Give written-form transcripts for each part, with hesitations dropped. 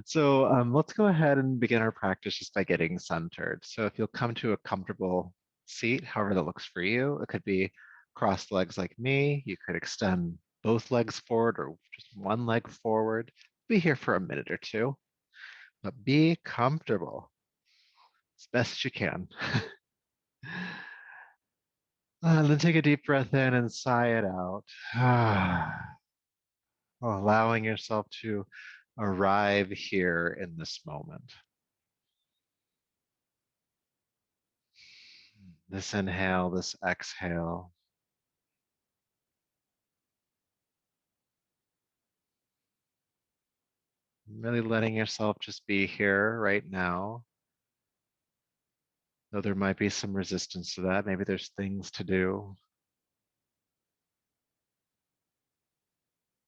So let's go ahead and begin our practice just by getting centered. So if you'll come to a comfortable seat, however that looks for you, it could be crossed legs like me. You could extend both legs forward or just one leg forward. Be here for a minute or two, but be comfortable as best as you can. And then take a deep breath in and sigh it out. Allowing yourself to arrive here in this moment. This inhale, this exhale. Really letting yourself just be here right now. Though there might be some resistance to that. Maybe there's things to do.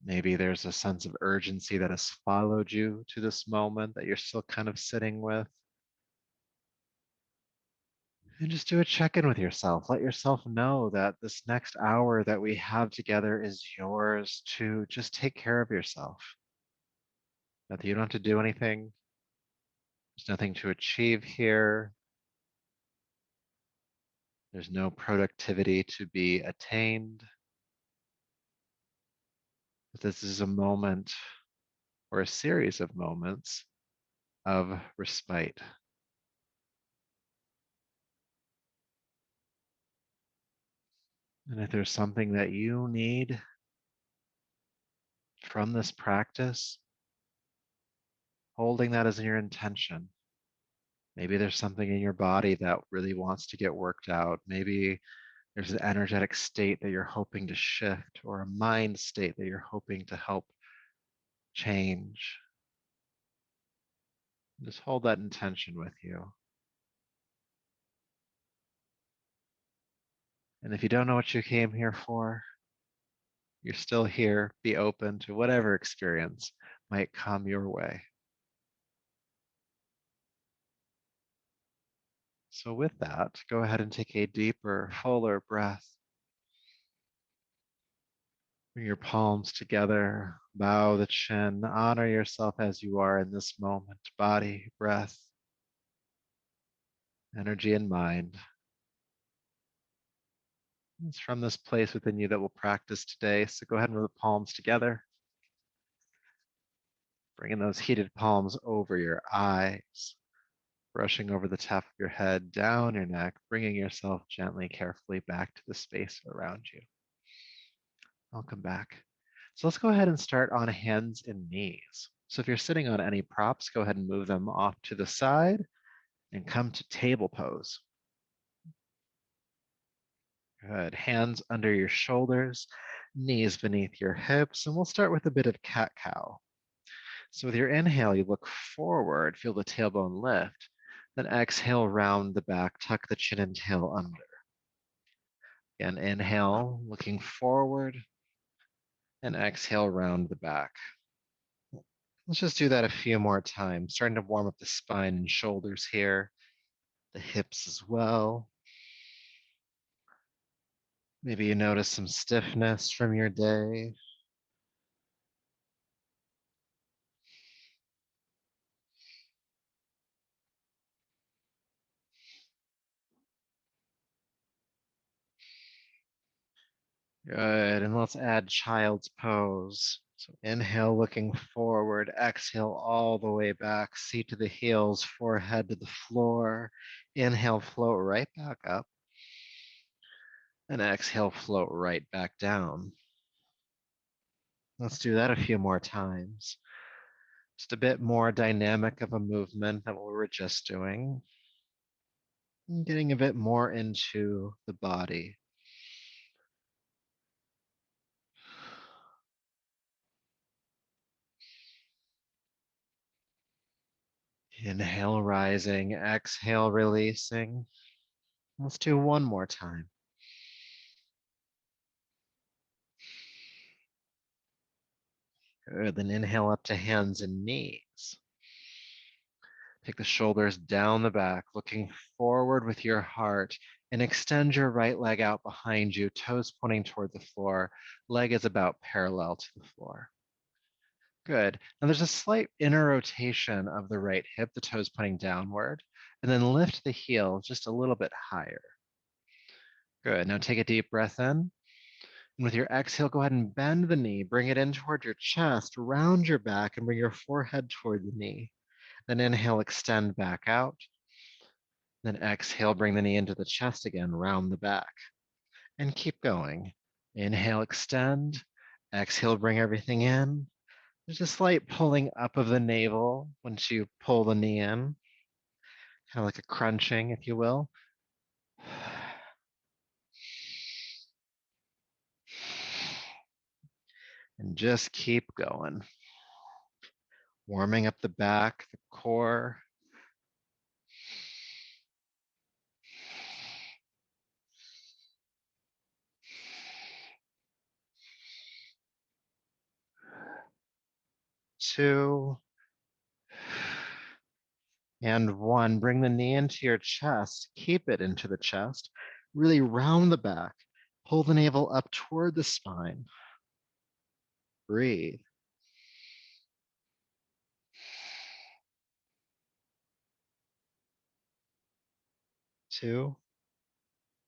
Maybe there's a sense of urgency that has followed you to this moment that you're still kind of sitting with. And just do a check-in with yourself. Let yourself know that this next hour that we have together is yours to just take care of yourself. That you don't have to do anything. There's nothing to achieve here. There's no productivity to be attained. But this is a moment or a series of moments of respite. And if there's something that you need from this practice, holding that as your intention. Maybe there's something in your body that really wants to get worked out. Maybe there's an energetic state that you're hoping to shift, or a mind state that you're hoping to help change. Just hold that intention with you. And if you don't know what you came here for, you're still here. Be open to whatever experience might come your way. So, with that, go ahead and take a deeper, fuller breath. Bring your palms together, bow the chin, honor yourself as you are in this moment, body, breath, energy, and mind. It's from this place within you that we'll practice today. So go ahead and rub the palms together. Bringing those heated palms over your eyes, brushing over the top of your head, down your neck, bringing yourself gently, carefully back to the space around you. Welcome back. So let's go ahead and start on hands and knees. So if you're sitting on any props, go ahead and move them off to the side and come to table pose. Good. Hands under your shoulders, knees beneath your hips, and we'll start with a bit of cat-cow. So with your inhale, you look forward, feel the tailbone lift. Then exhale, round the back, tuck the chin and tail under. Again, inhale, looking forward, and exhale, round the back. Let's just do that a few more times, starting to warm up the spine and shoulders here, the hips as well. Maybe you notice some stiffness from your day. Good, and let's add child's pose. So inhale, looking forward, exhale all the way back, seat to the heels, forehead to the floor. Inhale, float right back up. And exhale, float right back down. Let's do that a few more times. Just a bit more dynamic of a movement than what we were just doing. And getting a bit more into the body. Inhale, rising, exhale, releasing. Let's do one more time. Good, then inhale up to hands and knees. Take the shoulders down the back, looking forward with your heart, and extend your right leg out behind you, toes pointing toward the floor. Leg is about parallel to the floor. Good. Now there's a slight inner rotation of the right hip, the toes pointing downward, and then lift the heel just a little bit higher. Good. Now take a deep breath in. And with your exhale, go ahead and bend the knee, bring it in toward your chest, round your back, and bring your forehead toward the knee. Then inhale, extend back out. Then exhale, bring the knee into the chest again, round the back. And keep going. Inhale, extend. Exhale, bring everything in. There's a slight pulling up of the navel once you pull the knee in, kind of like a crunching, if you will. And just keep going. Warming up the back, the core. Two. And one. Bring the knee into your chest. Keep it into the chest. Really round the back. Pull the navel up toward the spine. Breathe. Two.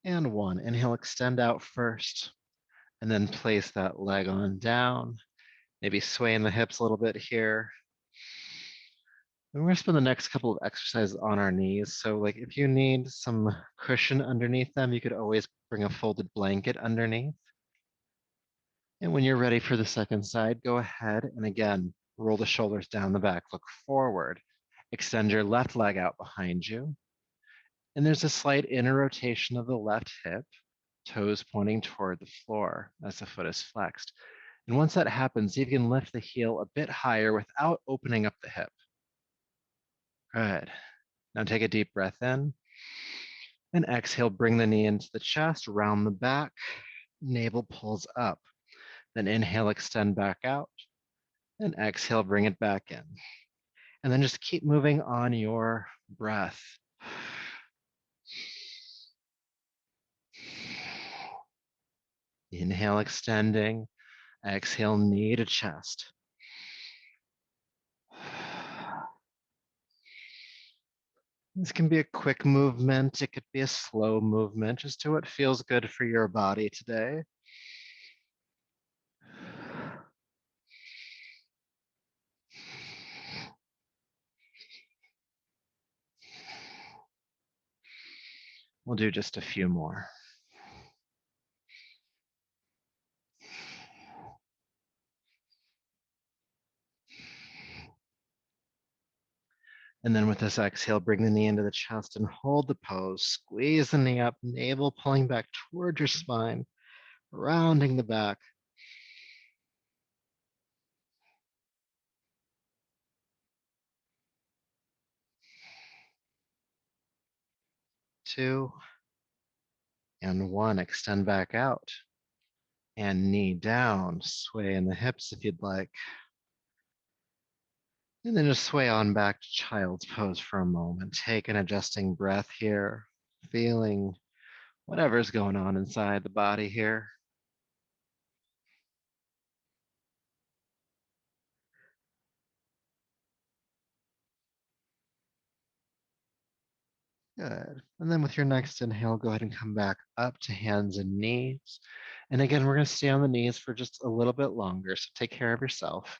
And one. Inhale, extend out first. And then place that leg on down. Maybe swaying the hips a little bit here. And we're going to spend the next couple of exercises on our knees. So like if you need some cushion underneath them, you could always bring a folded blanket underneath. And when you're ready for the second side, go ahead and again, roll the shoulders down the back, look forward, extend your left leg out behind you. And there's a slight inner rotation of the left hip, toes pointing toward the floor as the foot is flexed. And once that happens, you can lift the heel a bit higher without opening up the hip. Good. Now take a deep breath in and exhale, bring the knee into the chest, round the back, navel pulls up. Then inhale, extend back out, and exhale, bring it back in. And then just keep moving on your breath. Inhale, extending, exhale, knee to chest. This can be a quick movement. It could be a slow movement. Just do what feels good for your body today. We'll do just a few more. And then with this exhale, bring the knee into the chest and hold the pose. Squeeze the knee up, navel pulling back toward your spine, rounding the back. Two, and one. Extend back out. And knee down, sway in the hips if you'd like. And then just sway on back to child's pose for a moment. Take an adjusting breath here, feeling whatever's going on inside the body here. Good. And then with your next inhale, go ahead and come back up to hands and knees. And again, we're going to stay on the knees for just a little bit longer, so take care of yourself.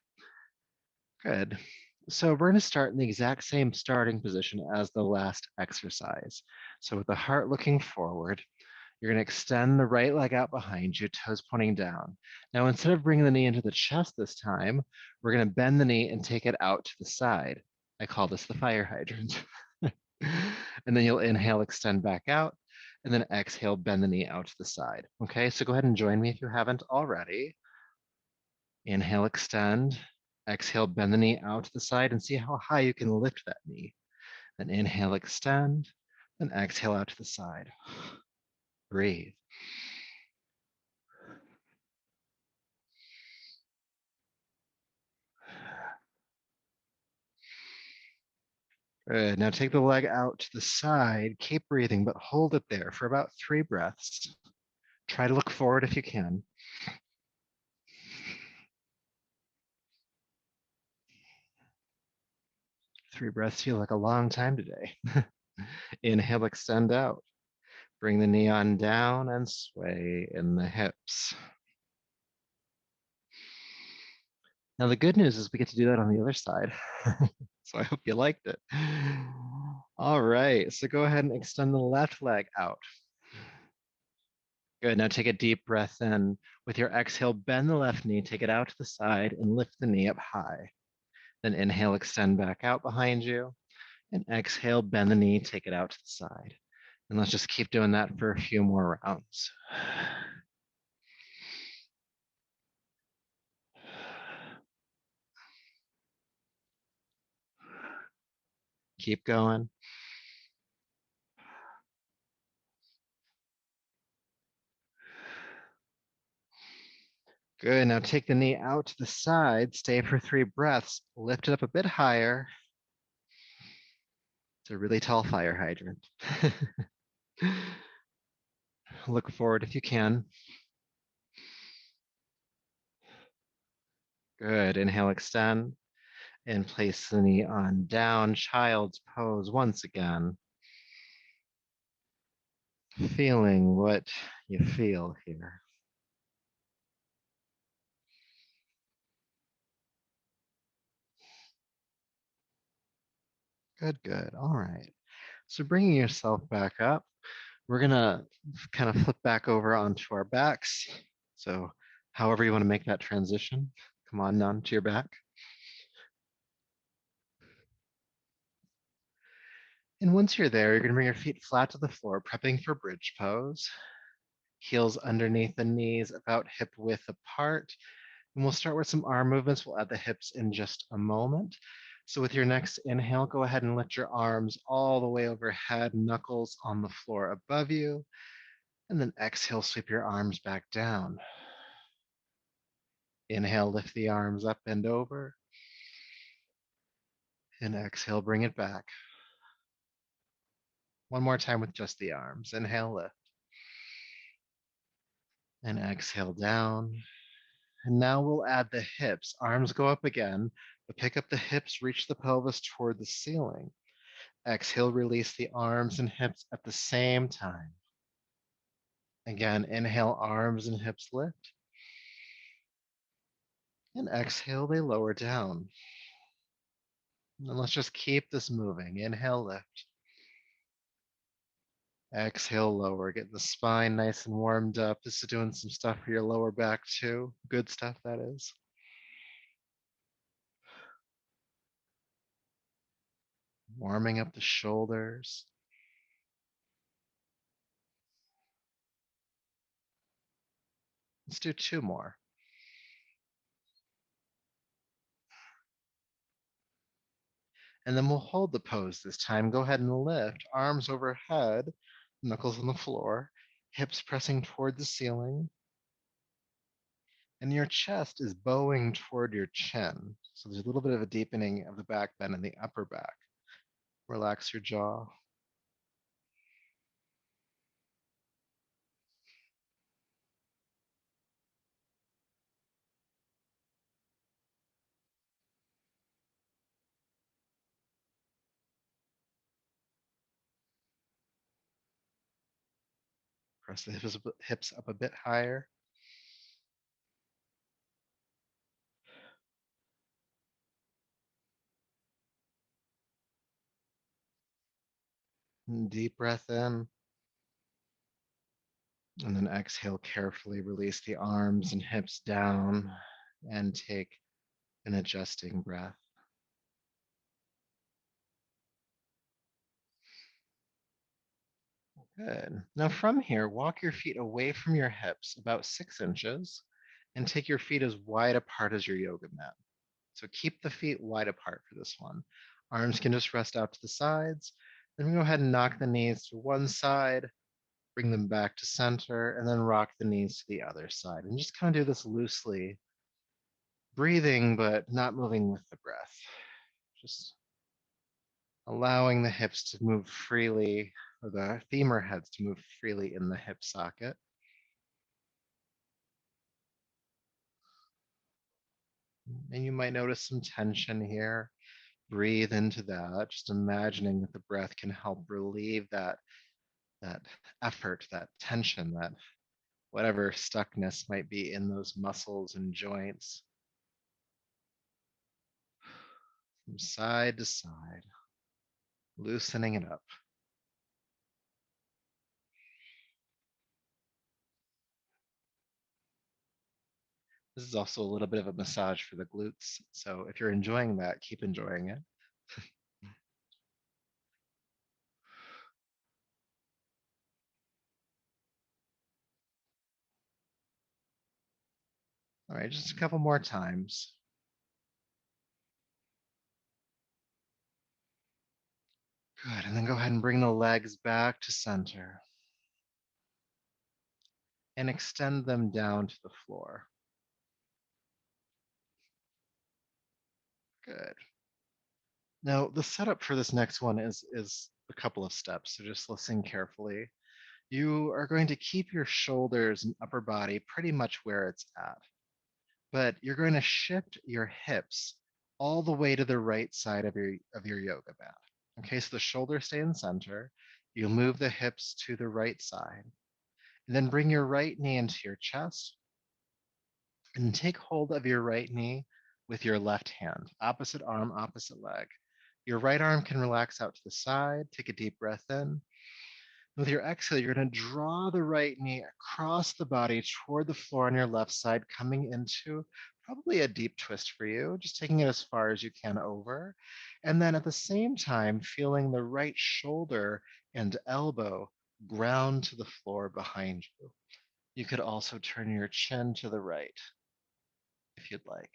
Good. So we're going to start in the exact same starting position as the last exercise. So with the heart looking forward, you're going to extend the right leg out behind you, toes pointing down. Now, instead of bringing the knee into the chest this time, we're going to bend the knee and take it out to the side. I call this the fire hydrant. And then you'll inhale, extend back out, and then exhale, bend the knee out to the side. Okay, so go ahead and join me if you haven't already. Inhale, extend. Exhale, bend the knee out to the side and see how high you can lift that knee. Then inhale, extend, then exhale out to the side. Breathe. Good. Now take the leg out to the side. Keep breathing, but hold it there for about 3 breaths. Try to look forward if you can. 3 breaths feel like a long time today. Inhale, extend out. Bring the knee on down and sway in the hips. Now, the good news is we get to do that on the other side. So I hope you liked it. All right, so go ahead and extend the left leg out. Good, now take a deep breath in. With your exhale, bend the left knee, take it out to the side, and lift the knee up high. Then inhale, extend back out behind you. And exhale, bend the knee, take it out to the side. And let's just keep doing that for a few more rounds. Keep going. Good, now take the knee out to the side, stay for 3 breaths, lift it up a bit higher. It's a really tall fire hydrant. Look forward if you can. Good, inhale, extend, and place the knee on down, child's pose once again. Feeling what you feel here. Good, good, all right. So bringing yourself back up, we're gonna kind of flip back over onto our backs. So however you wanna make that transition, come on down to your back. And once you're there, you're gonna bring your feet flat to the floor, prepping for bridge pose. Heels underneath the knees, about hip width apart. And we'll start with some arm movements. We'll add the hips in just a moment. So with your next inhale, go ahead and lift your arms all the way overhead, knuckles on the floor above you. And then exhale, sweep your arms back down. Inhale, lift the arms up and over. And exhale, bring it back. One more time with just the arms. Inhale, lift. And exhale down. And now we'll add the hips. Arms go up again, but pick up the hips, reach the pelvis toward the ceiling. Exhale, release the arms and hips at the same time. Again, inhale, arms and hips lift. And exhale, they lower down. And let's just keep this moving. Inhale, lift. Exhale, lower. Get the spine nice and warmed up. This is doing some stuff for your lower back too. Good stuff, that is. Warming up the shoulders. Let's do 2 more. And then we'll hold the pose this time. Go ahead and lift, arms overhead, knuckles on the floor, hips pressing toward the ceiling. And your chest is bowing toward your chin. So there's a little bit of a deepening of the back bend in the upper back. Relax your jaw. Press the hips up a bit higher. And deep breath in. And then exhale, carefully release the arms and hips down and take an adjusting breath. Good. Now from here, walk your feet away from your hips about 6 inches and take your feet as wide apart as your yoga mat. So keep the feet wide apart for this one. Arms can just rest out to the sides. Then we go ahead and knock the knees to one side, bring them back to center, and then rock the knees to the other side. And just kind of do this loosely, breathing, but not moving with the breath. Just allowing the hips to move freely, or the femur heads to move freely in the hip socket. And you might notice some tension here. Breathe into that, just imagining that the breath can help relieve that effort, that tension, that whatever stuckness might be in those muscles and joints from side to side, loosening it up. This is also a little bit of a massage for the glutes. So if you're enjoying that, keep enjoying it. All right, just a couple more times. Good, and then go ahead and bring the legs back to center and extend them down to the floor. Good. Now, the setup for this next one is a couple of steps, so just listen carefully. You are going to keep your shoulders and upper body pretty much where it's at, but you're going to shift your hips all the way to the right side of your yoga mat. Okay, so the shoulders stay in center. You move the hips to the right side, and then bring your right knee into your chest and take hold of your right knee with your left hand, opposite arm, opposite leg. Your right arm can relax out to the side. Take a deep breath in. With your exhale, you're going to draw the right knee across the body toward the floor on your left side, coming into probably a deep twist for you, just taking it as far as you can over. And then at the same time, feeling the right shoulder and elbow ground to the floor behind you. You could also turn your chin to the right if you'd like.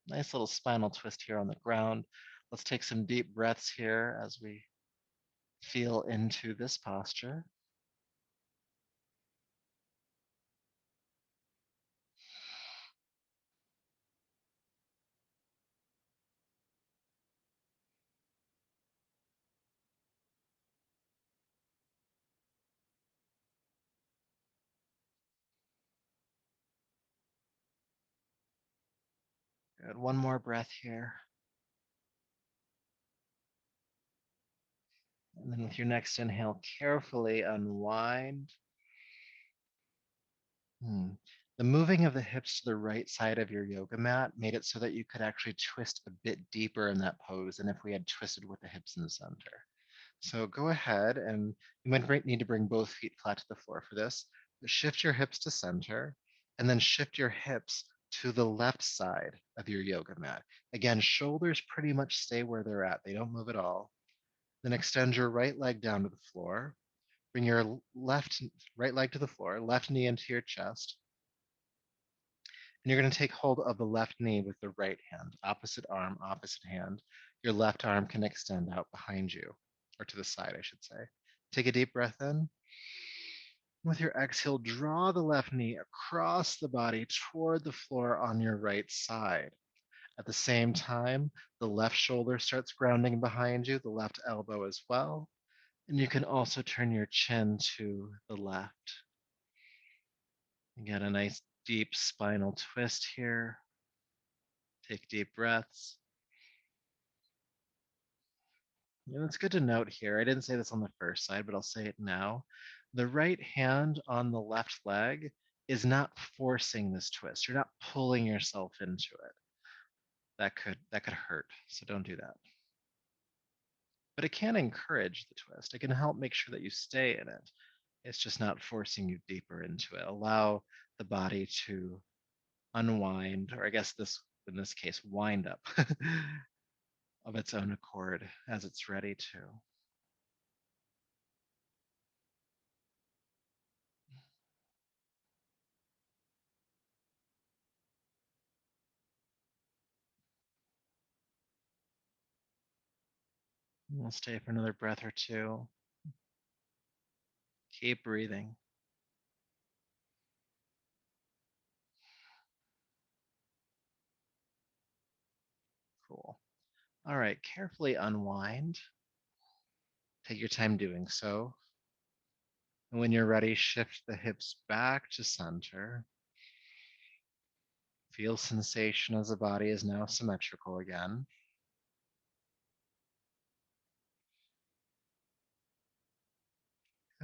Nice little spinal twist here on the ground. Let's take some deep breaths here as we feel into this posture. Good. One more breath here. And then with your next inhale, carefully unwind. The moving of the hips to the right side of your yoga mat made it so that you could actually twist a bit deeper in that pose than if we had twisted with the hips in the center. So go ahead, and you might need to bring both feet flat to the floor for this. But shift your hips to center, and then shift your hips to the left side of your yoga mat. Again, shoulders pretty much stay where they're at. They don't move at all. Then extend your right leg down to the floor. Bring your right leg to the floor, left knee into your chest. And you're going to take hold of the left knee with the right hand, opposite arm, opposite hand. Your left arm can extend out behind you, or to the side, I should say. Take a deep breath in. With your exhale, draw the left knee across the body toward the floor on your right side. At the same time, the left shoulder starts grounding behind you, the left elbow as well. And you can also turn your chin to the left. Again, a nice deep spinal twist here. Take deep breaths. And it's good to note here, I didn't say this on the first side, but I'll say it now. The right hand on the left leg is not forcing this twist. You're not pulling yourself into it. That could hurt. So don't do that. But it can encourage the twist. It can help make sure that you stay in it. It's just not forcing you deeper into it. Allow the body to unwind, or I guess this in this case, wind up of its own accord as it's ready to. We'll stay for another breath or two. Keep breathing. Cool. All right, carefully unwind. Take your time doing so. And when you're ready, shift the hips back to center. Feel sensation as the body is now symmetrical again.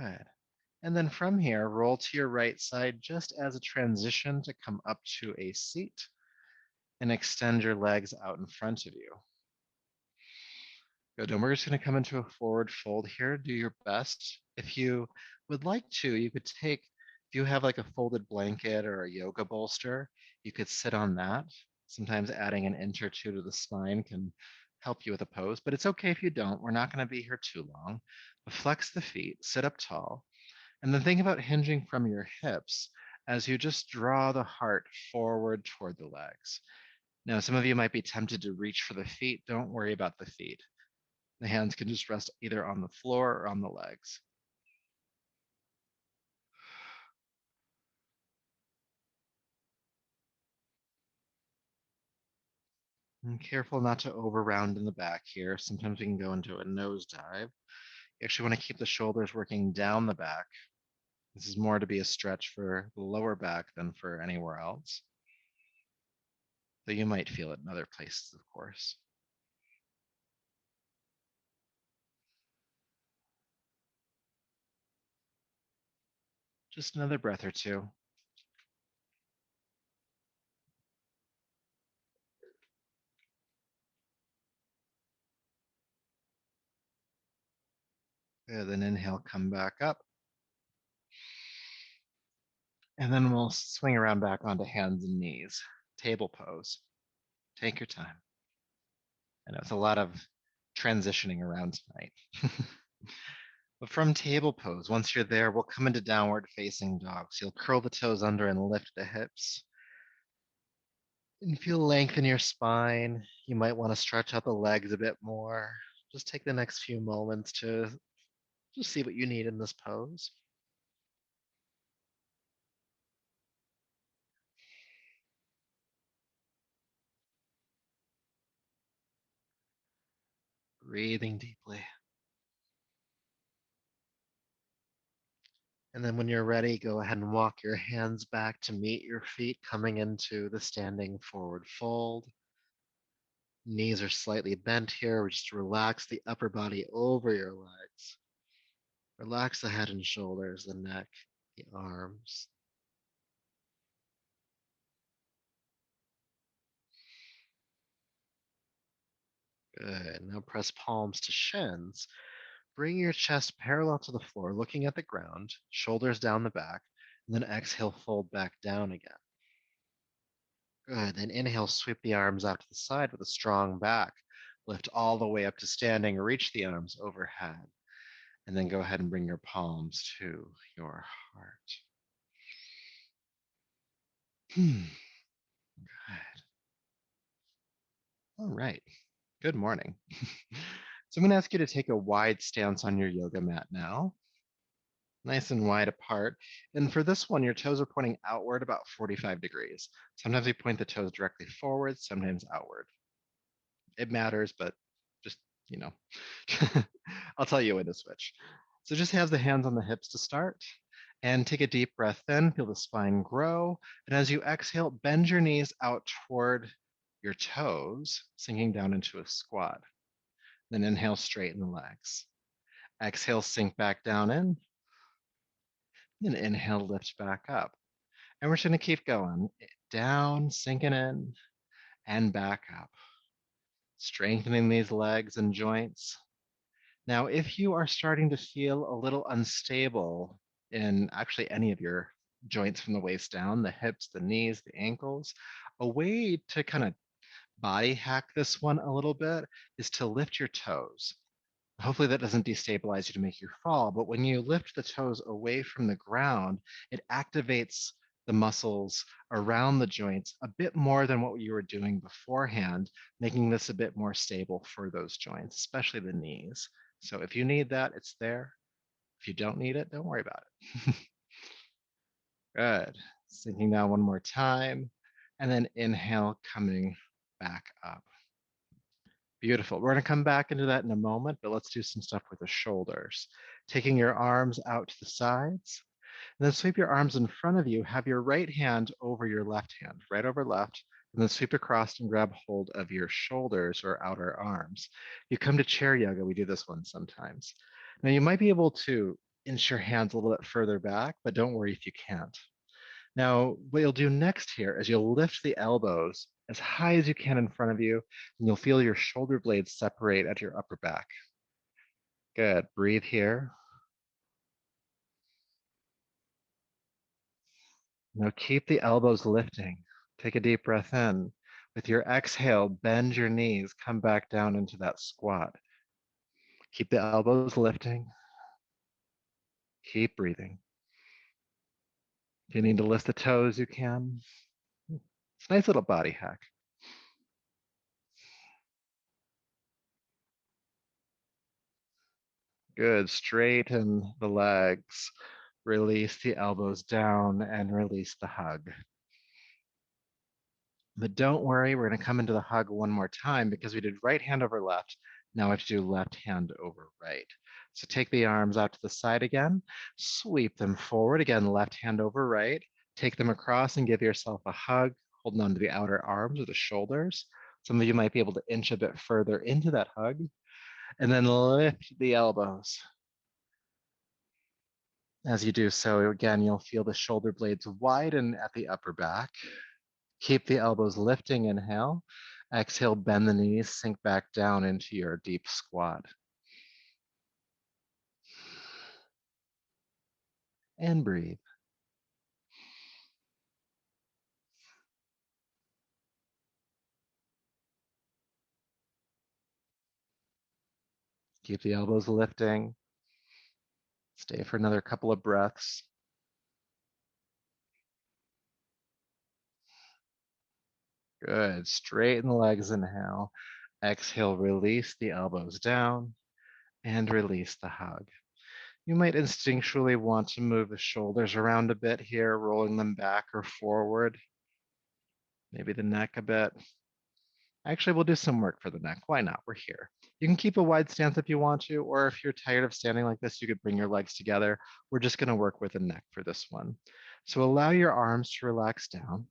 Good. And then from here, roll to your right side just as a transition to come up to a seat and extend your legs out in front of you. Good. And we're just going to come into a forward fold here. Do your best. If you would like to, you could take, if you have like a folded blanket or a yoga bolster, you could sit on that. Sometimes adding an inch or two to the spine can help you with a pose, but it's okay if you don't. We're not going to be here too long. But flex the feet, sit up tall, and then think about hinging from your hips as you just draw the heart forward toward the legs. Now, some of you might be tempted to reach for the feet. Don't worry about the feet. The hands can just rest either on the floor or on the legs. And careful not to over round in the back here. Sometimes we can go into a nosedive. You actually want to keep the shoulders working down the back. This is more to be a stretch for the lower back than for anywhere else. Though you might feel it in other places, of course. Just another breath or two. Good, then inhale, come back up. And then we'll swing around back onto hands and knees. Table pose. Take your time. I know it's a lot of transitioning around tonight. But from table pose, once you're there, we'll come into downward facing dog. So you'll curl the toes under and lift the hips. And feel length in your spine. You might want to stretch out the legs a bit more. Just take the next few moments to just see what you need in this pose. Breathing deeply. And then when you're ready, go ahead and walk your hands back to meet your feet, coming into the standing forward fold. Knees are slightly bent here. We just relax the upper body over your legs. Relax the head and shoulders, the neck, the arms. Good. Now press palms to shins. Bring your chest parallel to the floor, looking at the ground, shoulders down the back, and then exhale, fold back down again. Good. Then inhale, sweep the arms out to the side with a strong back. Lift all the way up to standing, reach the arms overhead. And then go ahead and bring your palms to your heart. Good. All right. Good morning. So I'm going to ask you to take a wide stance on your yoga mat now, nice and wide apart. And for this one, your toes are pointing outward about 45 degrees. Sometimes we point the toes directly forward, sometimes outward. It matters, but just, you know, I'll tell you when to switch. So just have the hands on the hips to start and take a deep breath in, feel the spine grow. And as you exhale, bend your knees out toward your toes, sinking down into a squat. Then inhale, straighten the legs. Exhale, sink back down in. And inhale, lift back up. And we're just going to keep going. Down, sinking in, and back up. Strengthening these legs and joints. Now, if you are starting to feel a little unstable in actually any of your joints from the waist down, the hips, the knees, the ankles, a way to kind of body hack this one a little bit is to lift your toes. Hopefully that doesn't destabilize you to make you fall, but when you lift the toes away from the ground, it activates the muscles around the joints a bit more than what you were doing beforehand, making this a bit more stable for those joints, especially the knees. So if you need that, it's there. If you don't need it, don't worry about it. Good. Sinking down one more time, and then inhale, coming back up. Beautiful. We're going to come back into that in a moment, but let's do some stuff with the shoulders. Taking your arms out to the sides, and then sweep your arms in front of you. Have your right hand over your left hand, right over left, and then sweep across and grab hold of your shoulders or outer arms. You come to chair yoga. We do this one sometimes. Now you might be able to inch your hands a little bit further back, but don't worry if you can't. Now, what you'll do next here is you'll lift the elbows as high as you can in front of you, and you'll feel your shoulder blades separate at your upper back. Good. Breathe here. Now keep the elbows lifting. Take a deep breath in. With your exhale, bend your knees, come back down into that squat. Keep the elbows lifting. Keep breathing. If you need to lift the toes, you can. It's a nice little body hack. Good. Straighten the legs. Release the elbows down and release the hug. But don't worry, we're going to come into the hug one more time because we did right hand over left. Now we have to do left hand over right. So take the arms out to the side again, sweep them forward. Again, left hand over right. Take them across and give yourself a hug, holding on to the outer arms or the shoulders. Some of you might be able to inch a bit further into that hug. And then lift the elbows. As you do so, again, you'll feel the shoulder blades widen at the upper back. Keep the elbows lifting, inhale. Exhale, bend the knees, sink back down into your deep squat. And breathe. Keep the elbows lifting. Stay for another couple of breaths. Good. Straighten the legs, inhale. Exhale, release the elbows down and release the hug. You might instinctually want to move the shoulders around a bit here, rolling them back or forward. Maybe the neck a bit. Actually, we'll do some work for the neck. Why not? We're here. You can keep a wide stance if you want to, or if you're tired of standing like this, you could bring your legs together. We're just going to work with the neck for this one. So allow your arms to relax down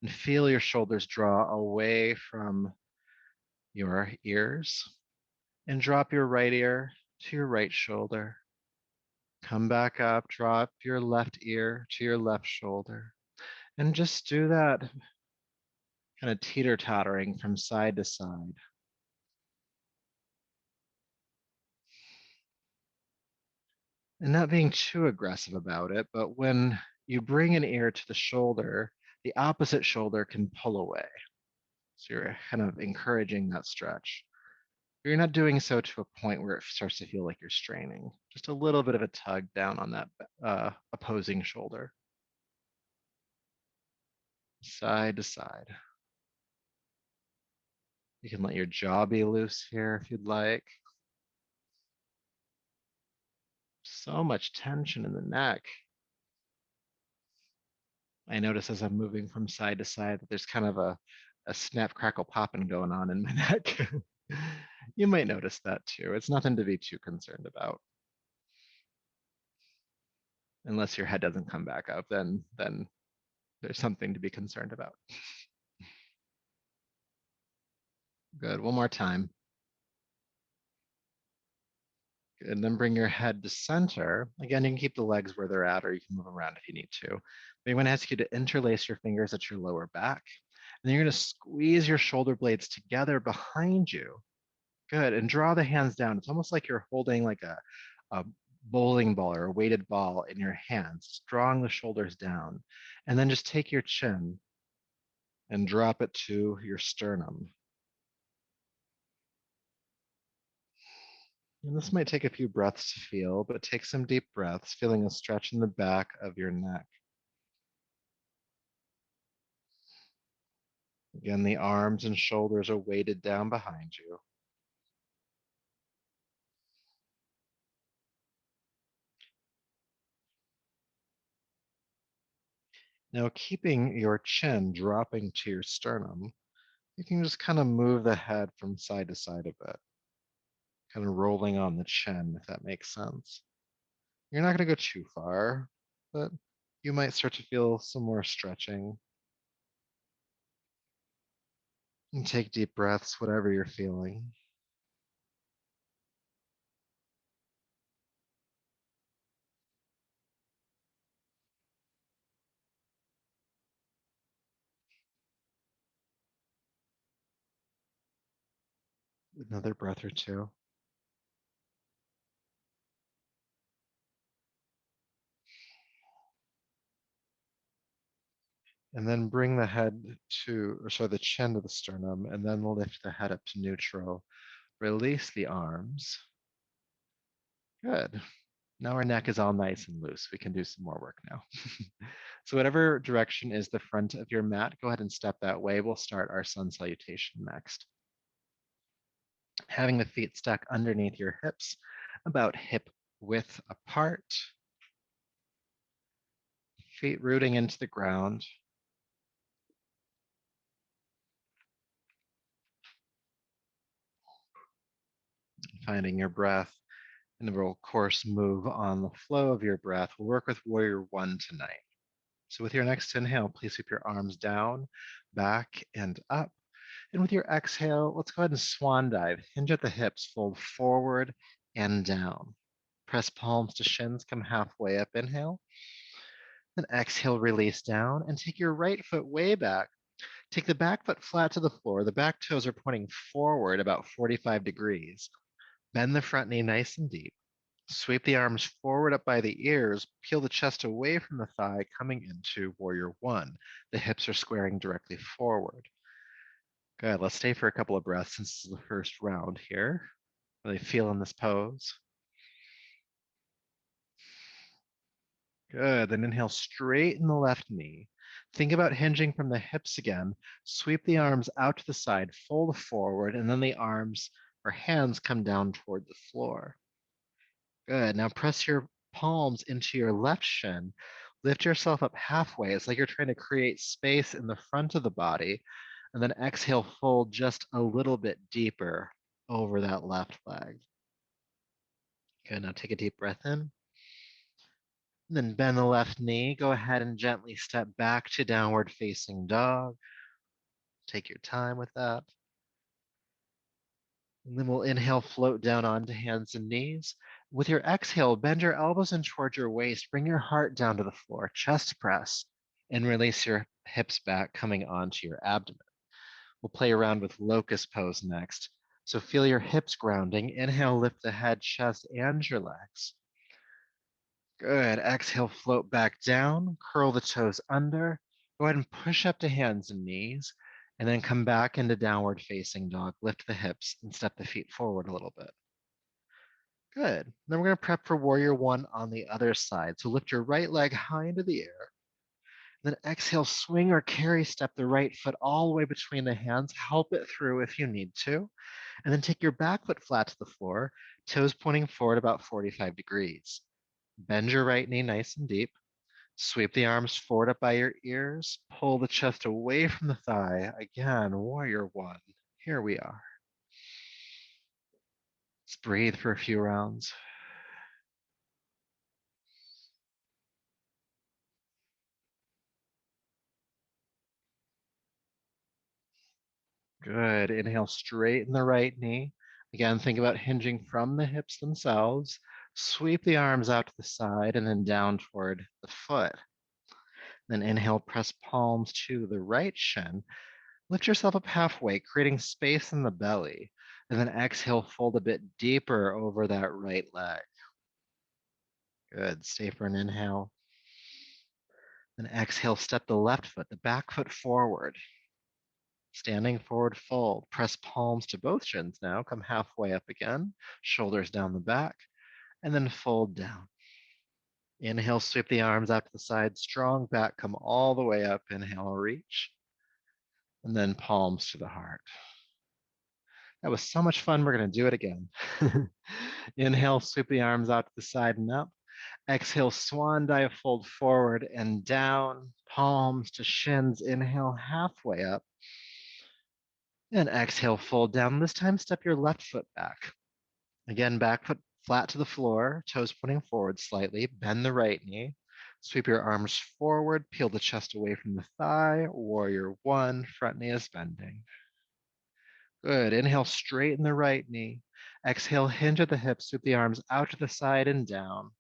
and feel your shoulders draw away from your ears and drop your right ear to your right shoulder. Come back up, drop your left ear to your left shoulder, and just do that kind of teeter-tottering from side to side. And not being too aggressive about it, but when you bring an ear to the shoulder, the opposite shoulder can pull away. So you're kind of encouraging that stretch. You're not doing so to a point where it starts to feel like you're straining. Just a little bit of a tug down on that opposing shoulder. Side to side. You can let your jaw be loose here if you'd like. So much tension in the neck. I notice as I'm moving from side to side that there's kind of a snap, crackle, popping going on in my neck. You might notice that too. It's nothing to be too concerned about. Unless your head doesn't come back up, then there's something to be concerned about. Good. One more time. Good. And then bring your head to center. Again, you can keep the legs where they're at, or you can move around if you need to. But I'm going to ask you to interlace your fingers at your lower back. And then you're going to squeeze your shoulder blades together behind you. Good. And draw the hands down. It's almost like you're holding like a bowling ball or a weighted ball in your hands, drawing the shoulders down. And then just take your chin and drop it to your sternum. And this might take a few breaths to feel, but take some deep breaths, feeling a stretch in the back of your neck. Again, the arms and shoulders are weighted down behind you. Now, keeping your chin dropping to your sternum, you can just kind of move the head from side to side a bit, kind of rolling on the chin, if that makes sense. You're not going to go too far, but you might start to feel some more stretching. And take deep breaths, whatever you're feeling. Another breath or two. And then bring the head the chin to the sternum, and then lift the head up to neutral. Release the arms. Good. Now our neck is all nice and loose. We can do some more work now. So whatever direction is the front of your mat, go ahead and step that way. We'll start our sun salutation next. Having the feet stuck underneath your hips, about hip width apart. Feet rooting into the ground. Finding your breath. And we'll, of course, move on the flow of your breath. We'll work with Warrior One tonight. So with your next inhale, please sweep your arms down, back, and up. And with your exhale, let's go ahead and swan dive. Hinge at the hips, fold forward and down. Press palms to shins, come halfway up, inhale. Then exhale, release down, and take your right foot way back. Take the back foot flat to the floor. The back toes are pointing forward about 45 degrees. Bend the front knee nice and deep. Sweep the arms forward up by the ears. Peel the chest away from the thigh, coming into Warrior One. The hips are squaring directly forward. Good. Let's stay for a couple of breaths since this is the first round here. Really feel in this pose. Good. Then inhale, straighten the left knee. Think about hinging from the hips again. Sweep the arms out to the side, fold forward, and then the arms or hands come down toward the floor. Good. Now press your palms into your left shin. Lift yourself up halfway. It's like you're trying to create space in the front of the body. And then exhale, fold just a little bit deeper over that left leg. Good. Now take a deep breath in. And then bend the left knee. Go ahead and gently step back to downward facing dog. Take your time with that. And then we'll inhale, float down onto hands and knees. With your exhale, bend your elbows in towards your waist. Bring your heart down to the floor, chest press, and release your hips back, coming onto your abdomen. We'll play around with Locust Pose next. So feel your hips grounding. Inhale, lift the head, chest, and your legs. Good. Exhale, float back down, curl the toes under. Go ahead and push up to hands and knees, and then come back into downward facing dog. Lift the hips and step the feet forward a little bit. Good. Then we're going to prep for Warrior One on the other side. So lift your right leg high into the air. Then exhale, swing or carry step the right foot all the way between the hands. Help it through if you need to. And then take your back foot flat to the floor, toes pointing forward about 45 degrees. Bend your right knee nice and deep. Sweep the arms forward up by your ears. Pull the chest away from the thigh. Again, Warrior One. Here we are. Let's breathe for a few rounds. Good. Inhale, straighten the right knee. Again, think about hinging from the hips themselves. Sweep the arms out to the side and then down toward the foot. Then inhale, press palms to the right shin. Lift yourself up halfway, creating space in the belly. And then exhale, fold a bit deeper over that right leg. Good. Stay for an inhale. Then exhale, step the left foot, the back foot forward. Standing forward fold. Press palms to both shins now. Come halfway up again. Shoulders down the back. And then fold down. Inhale, sweep the arms out to the side. Strong back, come all the way up. Inhale, reach. And then palms to the heart. That was so much fun. We're going to do it again. Inhale, sweep the arms out to the side and up. Exhale, swan dive, fold forward and down. Palms to shins. Inhale, halfway up. And exhale, fold down. This time, step your left foot back. Again, back foot flat to the floor, toes pointing forward slightly. Bend the right knee. Sweep your arms forward, peel the chest away from the thigh. Warrior One, front knee is bending. Good. Inhale, straighten the right knee. Exhale, hinge at the hips, sweep the arms out to the side and down.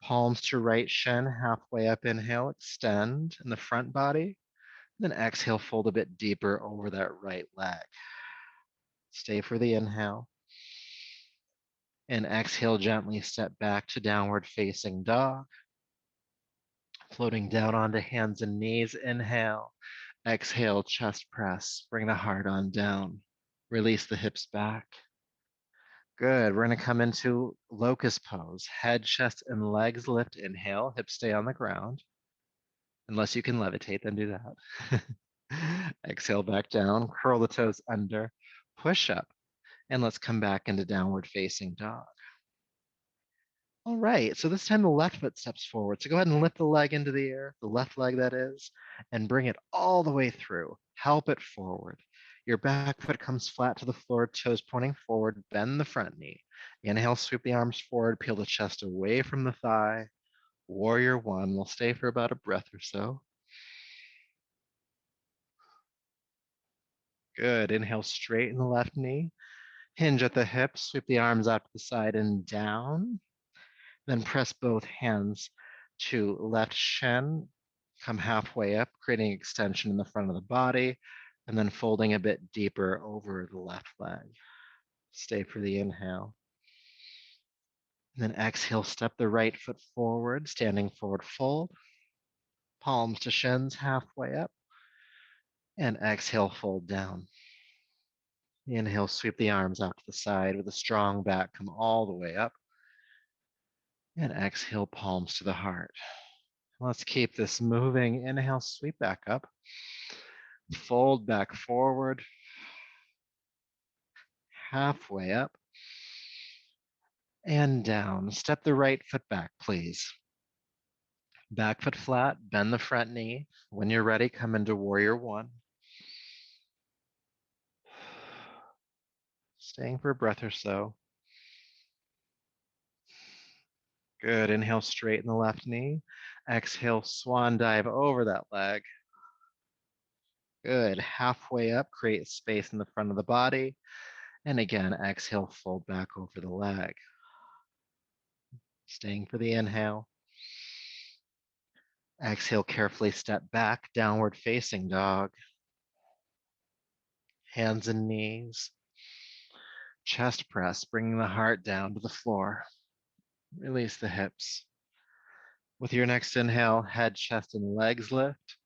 Palms to right shin, halfway up. Inhale, extend in the front body. Then exhale, fold a bit deeper over that right leg. Stay for the inhale. And exhale, gently step back to downward facing dog. Floating down onto hands and knees. Inhale. Exhale, chest press. Bring the heart on down. Release the hips back. Good. We're going to come into Locust Pose. Head, chest, and legs lift. Inhale. Hips stay on the ground. Unless you can levitate, then do that. Exhale back down. Curl the toes under. Push up. And let's come back into downward facing dog. All right, so this time the left foot steps forward. So go ahead and lift the leg into the air, the left leg that is, and bring it all the way through. Help it forward. Your back foot comes flat to the floor, toes pointing forward, bend the front knee. Inhale, sweep the arms forward, peel the chest away from the thigh. Warrior one. We'll stay for about a breath or so. Good. Inhale, straighten the left knee. Hinge at the hips, sweep the arms out to the side and down. Then press both hands to left shin, come halfway up, creating extension in the front of the body, and then folding a bit deeper over the left leg. Stay for the inhale. And then exhale, step the right foot forward, standing forward fold. Palms to shins, halfway up. And exhale, fold down. Inhale, sweep the arms out to the side with a strong back, come all the way up. And exhale, palms to the heart. Let's keep this moving. Inhale, sweep back up. Fold back forward. Halfway up. And down. Step the right foot back, please. Back foot flat, bend the front knee. When you're ready, come into warrior one. Staying for a breath or so. Good. Inhale, straighten the left knee. Exhale, swan dive over that leg. Good. Halfway up, create space in the front of the body. And again, exhale, fold back over the leg. Staying for the inhale. Exhale, carefully step back, downward facing dog. Hands and knees. Chest press, bringing the heart down to the floor. Release the hips. With your next inhale, head, chest, and legs lift.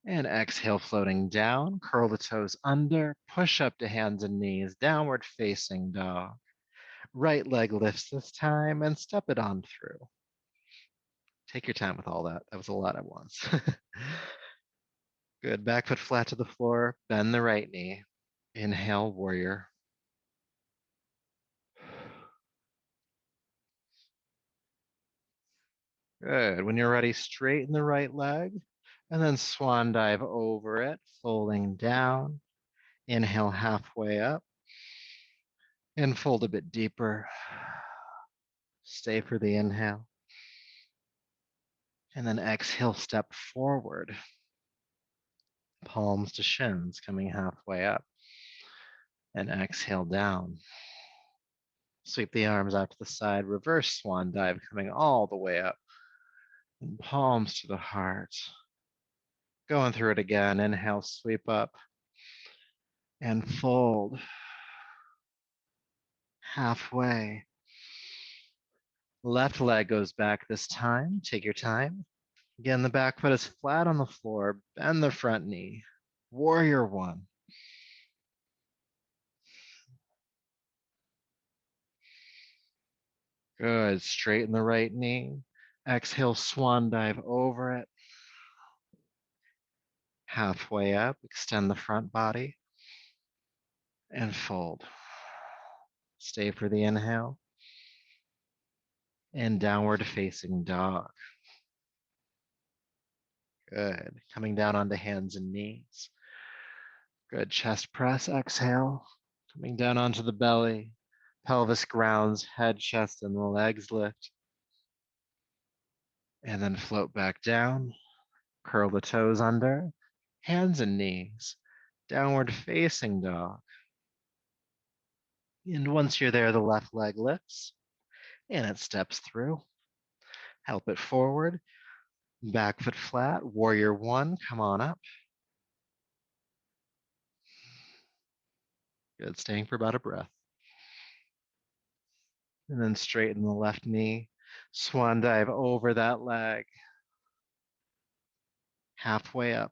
And exhale, floating down. Curl the toes under. Push up to hands and knees. Downward facing dog. Right leg lifts this time and step it on through. Take your time with all that. That was a lot at once. Good. Back foot flat to the floor. Bend the right knee. Inhale, warrior. Good. When you're ready, straighten the right leg and then swan dive over it, folding down. Inhale, halfway up and fold a bit deeper. Stay for the inhale. And then exhale, step forward. Palms to shins, coming halfway up. And exhale down. Sweep the arms out to the side, reverse swan dive, coming all the way up. And palms to the heart. Going through it again. Inhale, sweep up and fold. Halfway. Left leg goes back this time. Take your time. Again, the back foot is flat on the floor. Bend the front knee. Warrior one. Good. Straighten the right knee. Exhale, swan dive over it. Halfway up, extend the front body. And fold. Stay for the inhale. And downward facing dog. Good. Coming down onto hands and knees. Good. Chest press, exhale. Coming down onto the belly. Pelvis grounds, head, chest, and the legs lift. And then float back down. Curl the toes under. Hands and knees. Downward facing dog. And once you're there, the left leg lifts. And it steps through. Help it forward. Back foot flat. Warrior one. Come on up. Good, staying for about a breath. And then straighten the left knee. Swan dive over that leg. Halfway up.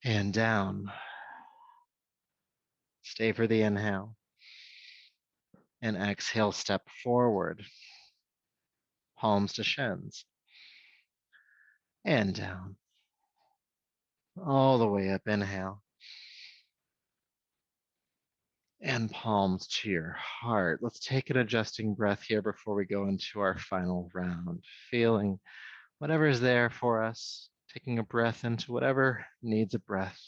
And down. Stay for the inhale. And exhale, step forward. Palms to shins. And down. All the way up, inhale. And palms to your heart. Let's take an adjusting breath here before we go into our final round. Feeling whatever is there for us, taking a breath into whatever needs a breath.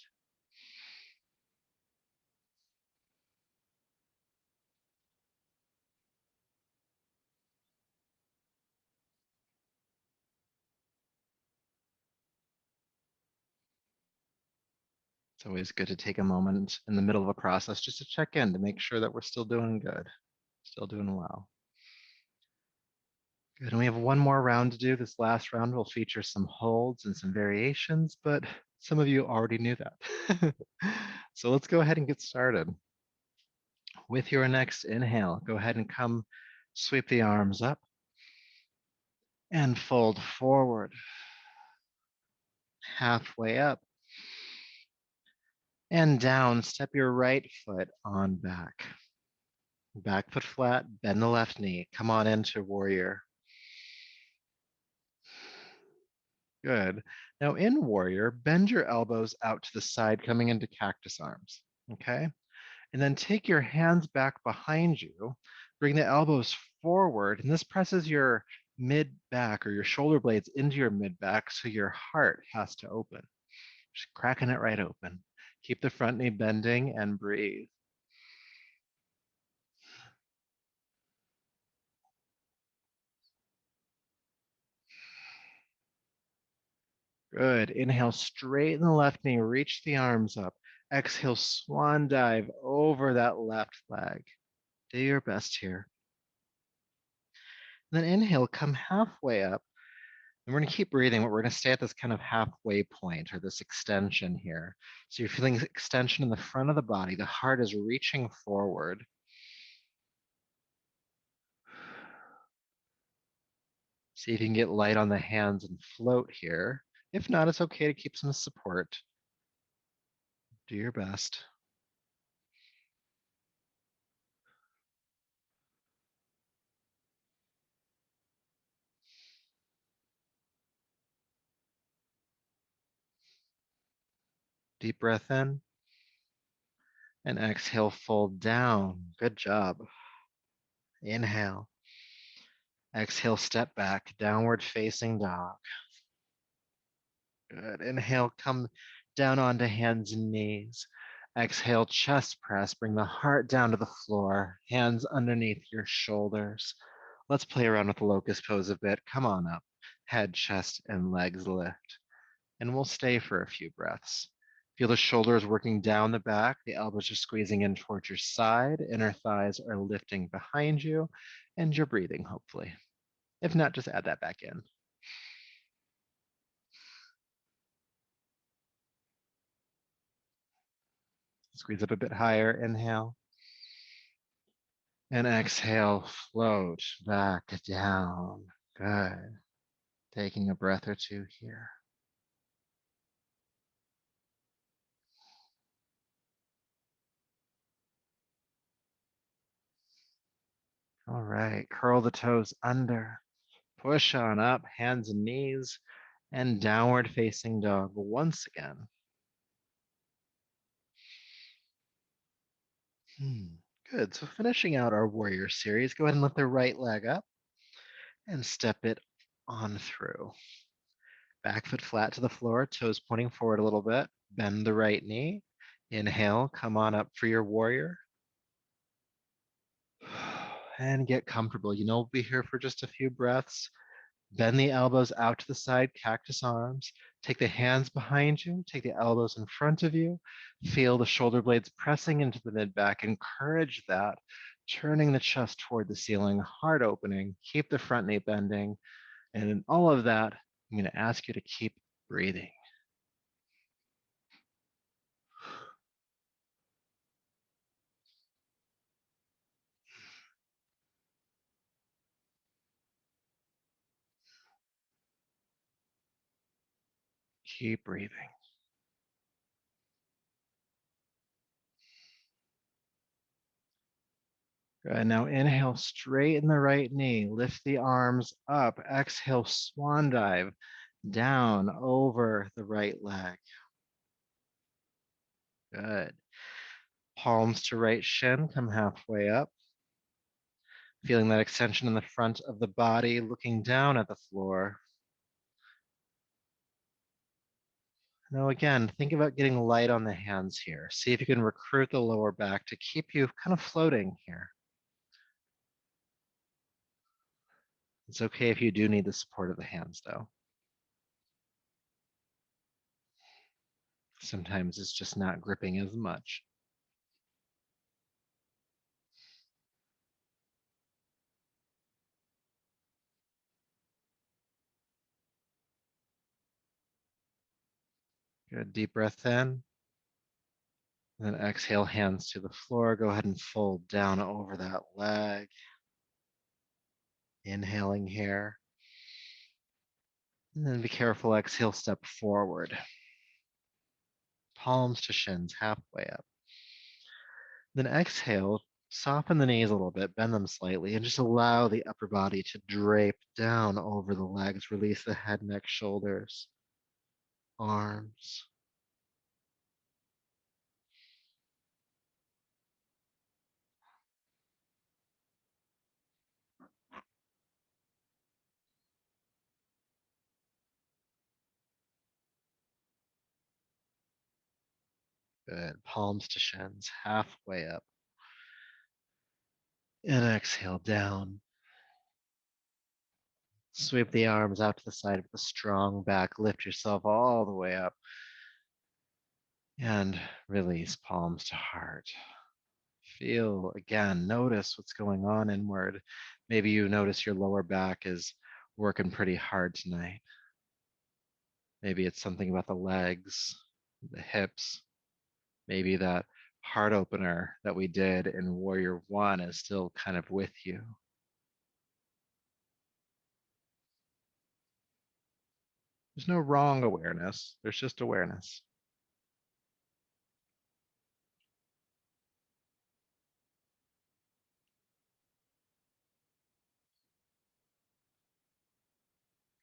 It's always good to take a moment in the middle of a process just to check in to make sure that we're still doing good, still doing well. Good, and we have one more round to do. This last round will feature some holds and some variations, but some of you already knew that. So let's go ahead and get started. With your next inhale, go ahead and come sweep the arms up and fold forward, halfway up and down. Step your right foot on back. Back foot flat, bend the left knee. Come on into warrior. Good. Now in warrior, bend your elbows out to the side, coming into cactus arms. Okay. And then take your hands back behind you. Bring the elbows forward, and this presses your mid back or your shoulder blades into your mid back, so your heart has to open. Just cracking it right open. Keep the front knee bending and breathe. Good. Inhale, straighten the left knee, reach the arms up. Exhale, swan dive over that left leg. Do your best here. And then inhale, come halfway up. And we're going to keep breathing, but we're going to stay at this kind of halfway point or this extension here. So you're feeling extension in the front of the body. The heart is reaching forward. See if you can get light on the hands and float here. If not, it's okay to keep some support. Do your best. Deep breath in and exhale, fold down. Good job. Inhale. Exhale, step back, downward facing dog. Good. Inhale, come down onto hands and knees. Exhale, chest press. Bring the heart down to the floor, hands underneath your shoulders. Let's play around with the locust pose a bit. Come on up. Head, chest, and legs lift. And we'll stay for a few breaths. Feel the shoulders working down the back. The elbows are squeezing in towards your side. Inner thighs are lifting behind you. And you're breathing, hopefully. If not, just add that back in. Squeeze up a bit higher. Inhale. And exhale, float back down. Good. Taking a breath or two here. All right, curl the toes under. Push on up, hands and knees, and downward facing dog once again. Good, so finishing out our warrior series, go ahead and lift the right leg up and step it on through. Back foot flat to the floor, toes pointing forward a little bit. Bend the right knee. Inhale, come on up for your warrior. And get comfortable. You know, we'll be here for just a few breaths. Bend the elbows out to the side, cactus arms. Take the hands behind you, take the elbows in front of you. Feel the shoulder blades pressing into the mid back. Encourage that. Turning the chest toward the ceiling, heart opening. Keep the front knee bending. And in all of that, I'm going to ask you to keep breathing. Keep breathing. Good. Now inhale, straighten the right knee, lift the arms up. Exhale, swan dive down over the right leg. Good. Palms to right shin, come halfway up. Feeling that extension in the front of the body, looking down at the floor. Now again, think about getting light on the hands here. See if you can recruit the lower back to keep you kind of floating here. It's okay if you do need the support of the hands though. Sometimes it's just not gripping as much. Good, deep breath in. And then exhale, hands to the floor. Go ahead and fold down over that leg. Inhaling here. And then be careful, exhale, step forward. Palms to shins, halfway up. Then exhale, soften the knees a little bit, bend them slightly, and just allow the upper body to drape down over the legs. Release the head, neck, shoulders, arms. Good. Palms to shins, halfway up. And exhale down. Sweep the arms out to the side with a strong back. Lift yourself all the way up. And release, palms to heart. Feel again, notice what's going on inward. Maybe you notice your lower back is working pretty hard tonight. Maybe it's something about the legs, the hips. Maybe that heart opener that we did in Warrior One is still kind of with you. There's no wrong awareness, there's just awareness.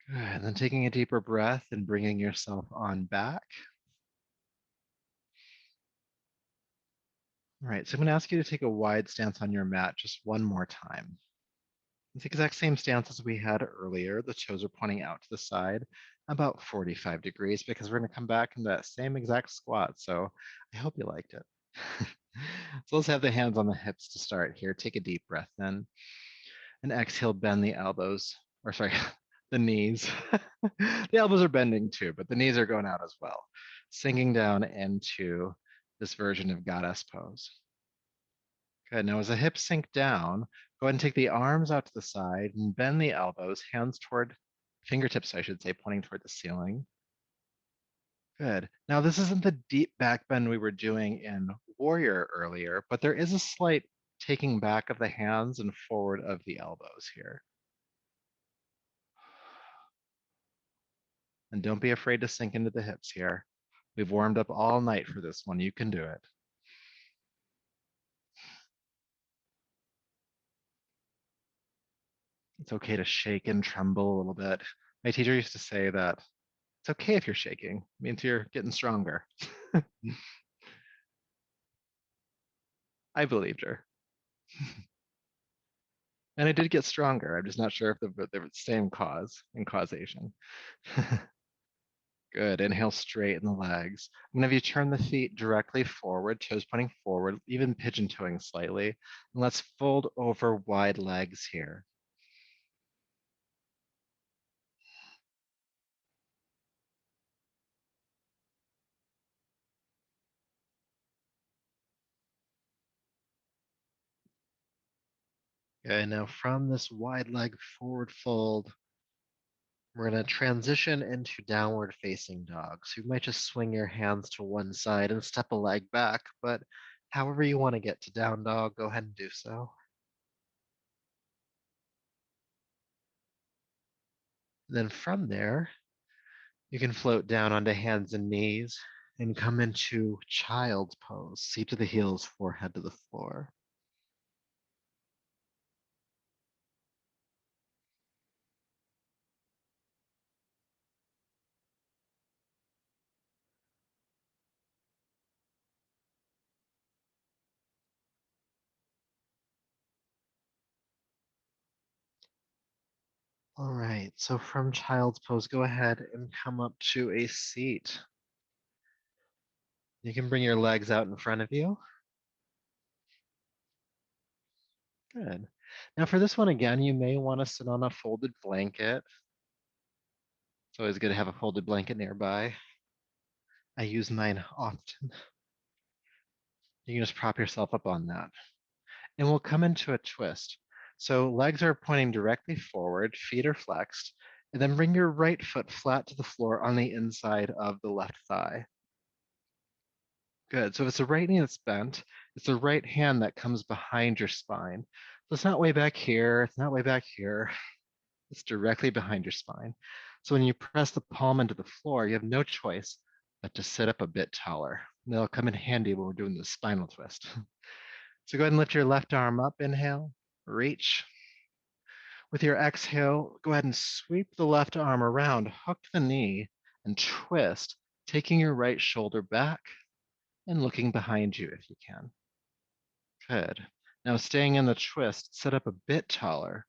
Good. And then taking a deeper breath and bringing yourself on back. All right, so I'm going to ask you to take a wide stance on your mat just one more time. It's the exact same stance as we had earlier. The toes are pointing out to the side about 45 degrees because we're going to come back into that same exact squat. So I hope you liked it. So let's have the hands on the hips to start here. Take a deep breath in and exhale, bend the elbows, or sorry, the knees. The elbows are bending too, but the knees are going out as well. Sinking down into this version of goddess pose. Good. Now, as the hips sink down, go ahead and take the arms out to the side and bend the elbows, hands toward fingertips, I should say, pointing toward the ceiling. Good. Now, this isn't the deep back bend we were doing in Warrior earlier, but there is a slight taking back of the hands and forward of the elbows here. And don't be afraid to sink into the hips here. We've warmed up all night for this one. You can do it. It's okay to shake and tremble a little bit. My teacher used to say that it's okay if you're shaking. It means you're getting stronger. I believed her. And I did get stronger. I'm just not sure if the same cause and causation. Good. Inhale, straighten the legs. I'm going to have you turn the feet directly forward, toes pointing forward, even pigeon toeing slightly. And let's fold over wide legs here. Okay, now from this wide leg forward fold, we're going to transition into downward facing dog. So you might just swing your hands to one side and step a leg back, but however you want to get to down dog, go ahead and do so. And then from there, You can float down onto hands and knees and come into child's pose, seat to the heels, forehead to the floor. All right, so from child's pose, go ahead and come up to a seat. You can bring your legs out in front of you. Good. Now for this one again, you may want to sit on a folded blanket. It's always good to have a folded blanket nearby. I use mine often. You can just prop yourself up on that. And we'll come into a twist. So legs are pointing directly forward, feet are flexed, and then bring your right foot flat to the floor on the inside of the left thigh. Good. So if it's the right knee that's bent, it's the right hand that comes behind your spine. So it's not way back here, it's not way back here. It's directly behind your spine. So when you press the palm into the floor, you have no choice but to sit up a bit taller. And that'll come in handy when we're doing the spinal twist. So go ahead and lift your left arm up, inhale, reach. With your exhale, go ahead and sweep the left arm around, hook the knee, and twist, taking your right shoulder back and looking behind you if you can. Good. Now staying in the twist, sit up a bit taller.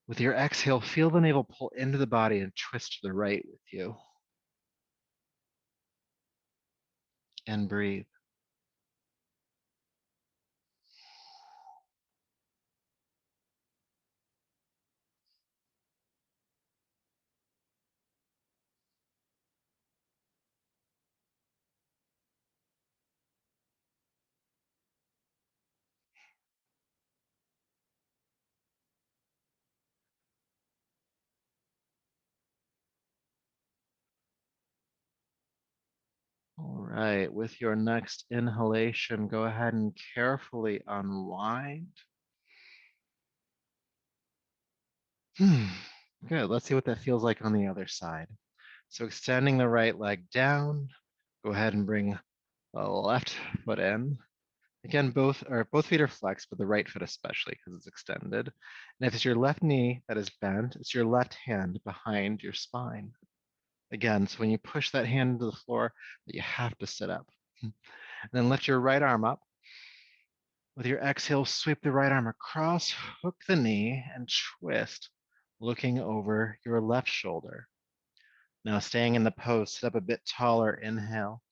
With your exhale, feel the navel pull into the body and twist to the right with you. And breathe. All right, with your next inhalation, go ahead and carefully unwind. Good, let's see what that feels like on the other side. So extending the right leg down, go ahead and bring the left foot in. Again, both feet are flexed, but the right foot especially because it's extended. And if it's your left knee that is bent, it's your left hand behind your spine. Again, so when you push that hand into the floor, you have to sit up. And then lift your right arm up. With your exhale, sweep the right arm across, hook the knee, and twist, looking over your left shoulder. Now staying in the pose, sit up a bit taller, inhale.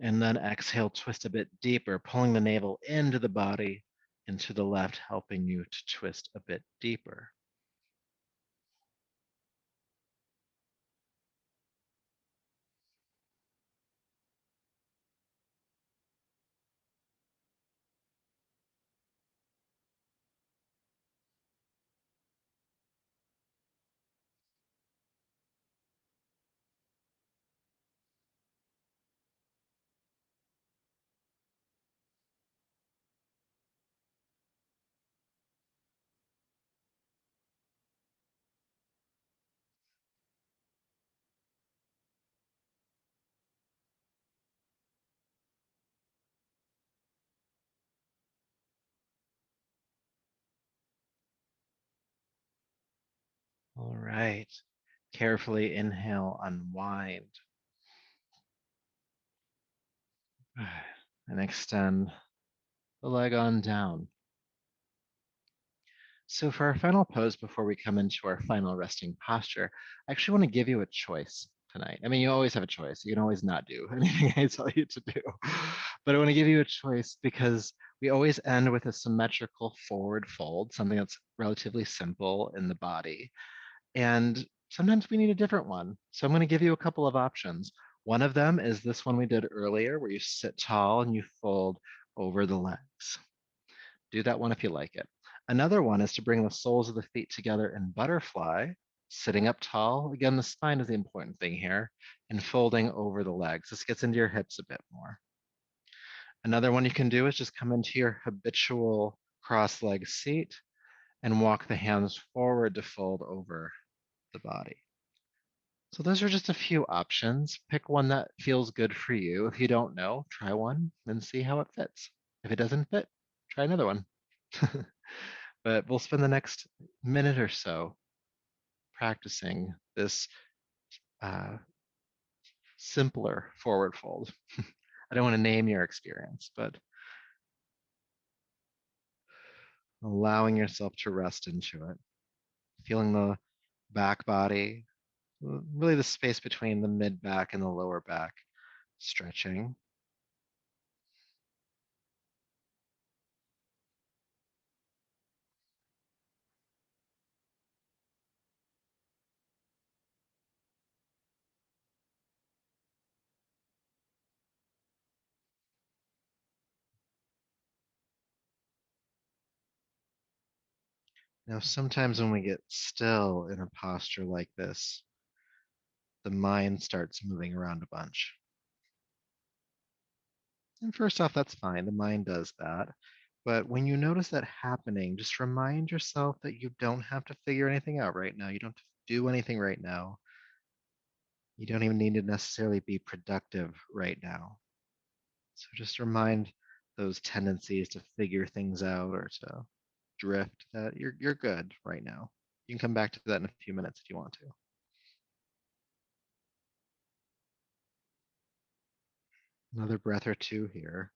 And then exhale, twist a bit deeper, pulling the navel into the body, into the left, helping you to twist a bit deeper. All right. Carefully inhale, unwind. And extend the leg on down. So for our final pose before we come into our final resting posture, I actually want to give you a choice tonight. I mean, you always have a choice. You can always not do anything I tell you to do. But I want to give you a choice because we always end with a symmetrical forward fold, something that's relatively simple in the body. And sometimes we need a different one. So I'm going to give you a couple of options. One of them is this one we did earlier, where you sit tall and you fold over the legs. Do that one if you like it. Another one is to bring the soles of the feet together in butterfly, sitting up tall. Again, the spine is the important thing here, and folding over the legs. This gets into your hips a bit more. Another one you can do is just come into your habitual cross-leg seat and walk the hands forward to fold over the body. So those are just a few options. Pick one that feels good for you. If you don't know, try one and see how it fits. If it doesn't fit, try another one. But we'll spend the next minute or so practicing this uh, simpler forward fold. I don't want to name your experience, but allowing yourself to rest into it, feeling the back body, really the space between the mid back and the lower back stretching. Now, sometimes when we get still in a posture like this, the mind starts moving around a bunch. And first off, that's fine. The mind does that. But when you notice that happening, just remind yourself that you don't have to figure anything out right now. You don't have to do anything right now. You don't even need to necessarily be productive right now. So just remind those tendencies to figure things out or to drift that you're good right now. You can come back to that in a few minutes if you want to. Another breath or two here.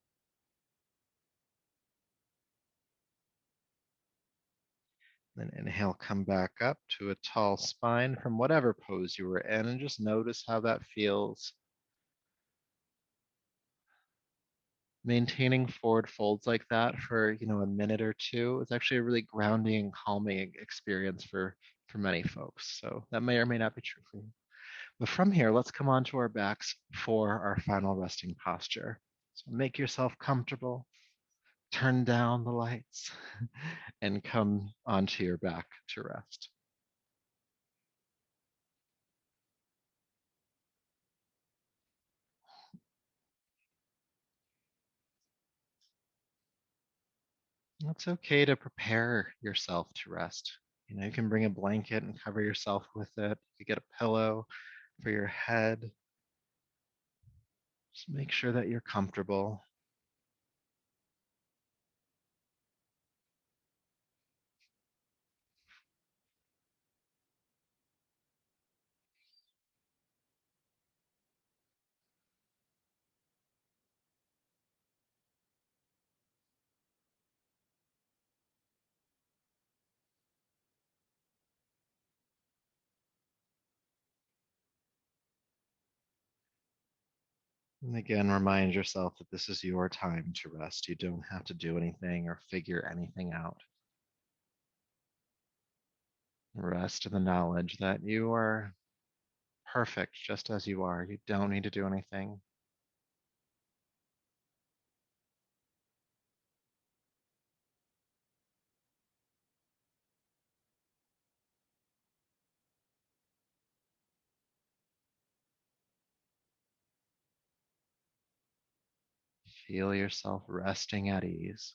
Then inhale, come back up to a tall spine from whatever pose you were in, and just notice how that feels. Maintaining forward folds like that for a minute or two is actually a really grounding and calming experience for many folks. So that may or may not be true for you. But from here, let's come onto our backs for our final resting posture. So make yourself comfortable, turn down the lights, and come onto your back to rest. It's okay to prepare yourself to rest. You can bring a blanket and cover yourself with it. You get a pillow for your head. Just make sure that you're comfortable. And again, remind yourself that this is your time to rest. You don't have to do anything or figure anything out. Rest in the knowledge that you are perfect just as you are. You don't need to do anything. Feel yourself resting at ease.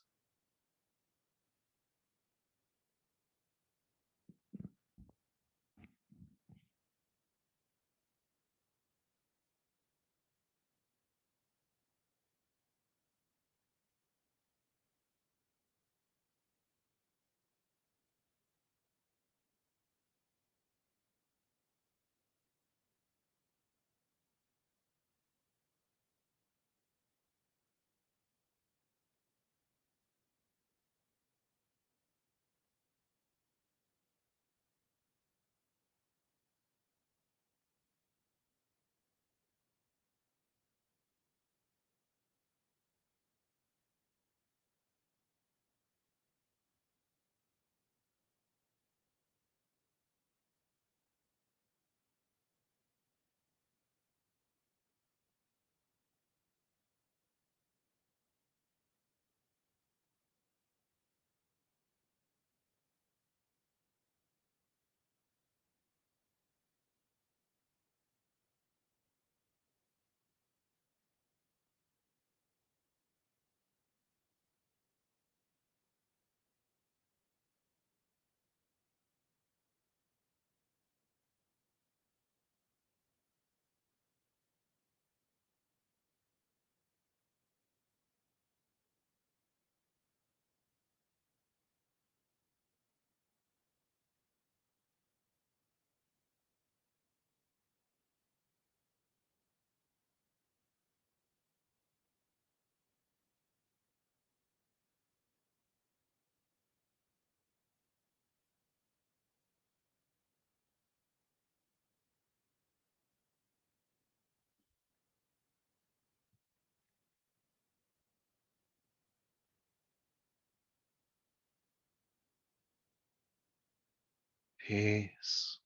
peace,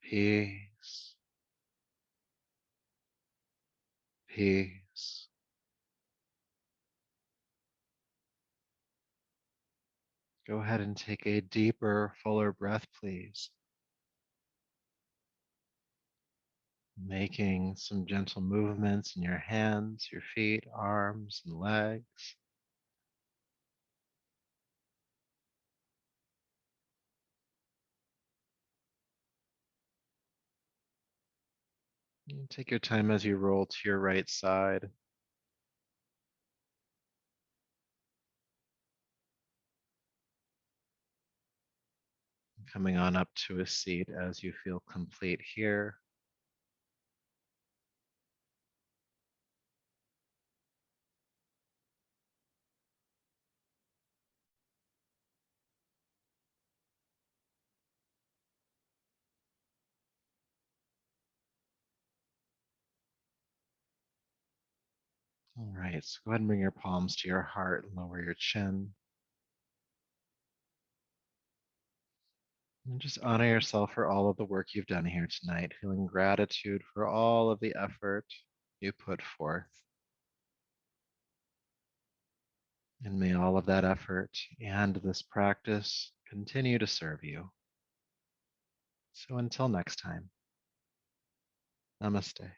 peace, peace. Go ahead and take a deeper, fuller breath, please. Making some gentle movements in your hands, your feet, arms, and legs. And take your time as you roll to your right side. Coming on up to a seat as you feel complete here. All right, so go ahead and bring your palms to your heart and lower your chin. And just honor yourself for all of the work you've done here tonight, feeling gratitude for all of the effort you put forth. And may all of that effort and this practice continue to serve you. So until next time, namaste.